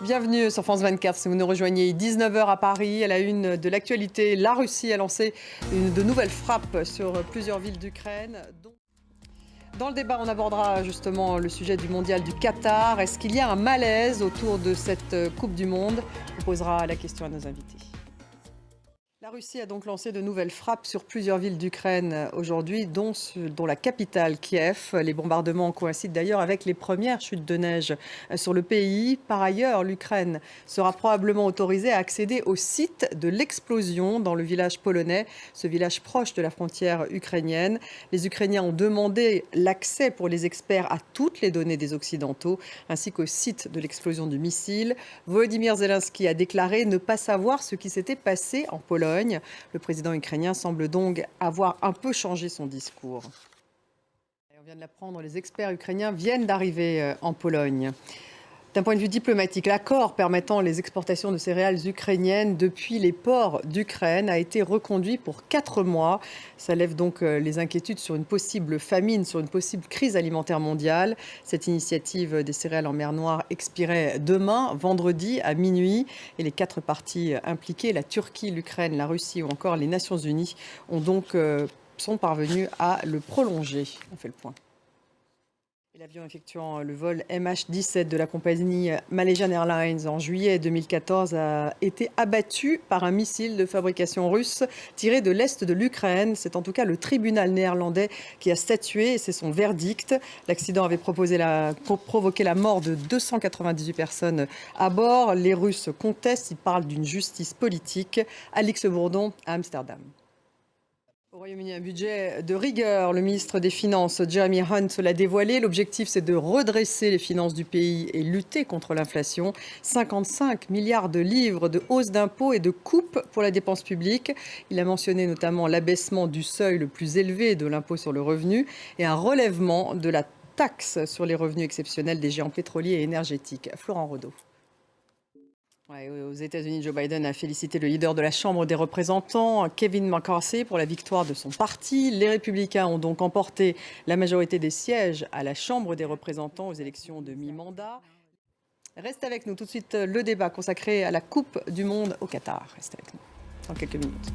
Bienvenue sur France 24. Si vous nous rejoignez, 19 h à Paris, à la une de l'actualité, la Russie a lancé de nouvelles frappes sur plusieurs villes d'Ukraine. Dans le débat, on abordera justement le sujet du mondial du Qatar. Est-ce qu'il y a un malaise autour de cette Coupe du Monde? On posera la question à nos invités. La Russie a donc lancé de nouvelles frappes sur plusieurs villes d'Ukraine aujourd'hui, dont la capitale Kiev. Les bombardements coïncident d'ailleurs avec les premières chutes de neige sur le pays. Par ailleurs, l'Ukraine sera probablement autorisée à accéder au site de l'explosion dans le village polonais, ce village proche de la frontière ukrainienne. Les Ukrainiens ont demandé l'accès pour les experts à toutes les données des Occidentaux, ainsi qu'au site de l'explosion du missile. Volodymyr Zelensky a déclaré ne pas savoir ce qui s'était passé en Pologne. Le président ukrainien semble donc avoir un peu changé son discours. Et on vient de l'apprendre, les experts ukrainiens viennent d'arriver en Pologne. D'un point de vue diplomatique, l'accord permettant les exportations de céréales ukrainiennes depuis les ports d'Ukraine a été reconduit pour 4 mois. Ça lève donc les inquiétudes sur une possible famine, sur une possible crise alimentaire mondiale. Cette initiative des céréales en mer Noire expirait demain, vendredi à minuit. Et les 4 parties impliquées, la Turquie, l'Ukraine, la Russie ou encore les Nations Unies, sont parvenues à le prolonger. On fait le point. L'avion effectuant le vol MH17 de la compagnie Malaysian Airlines en juillet 2014 a été abattu par un missile de fabrication russe tiré de l'est de l'Ukraine. C'est en tout cas le tribunal néerlandais qui a statué et c'est son verdict. L'accident avait provoqué la mort de 298 personnes à bord. Les Russes contestent, ils parlent d'une justice politique. Alix Bourdon à Amsterdam. Au Royaume-Uni, un budget de rigueur. Le ministre des Finances, Jeremy Hunt, l'a dévoilé. L'objectif, c'est de redresser les finances du pays et lutter contre l'inflation. 55 milliards de livres de hausse d'impôts et de coupes pour la dépense publique. Il a mentionné notamment l'abaissement du seuil le plus élevé de l'impôt sur le revenu et un relèvement de la taxe sur les revenus exceptionnels des géants pétroliers et énergétiques. Florent Rodeau. Aux États-Unis, Joe Biden a félicité le leader de la Chambre des représentants, Kevin McCarthy, pour la victoire de son parti. Les Républicains ont donc emporté la majorité des sièges à la Chambre des représentants aux élections de mi-mandat. Reste avec nous tout de suite le débat consacré à la Coupe du Monde au Qatar. Reste avec nous dans quelques minutes.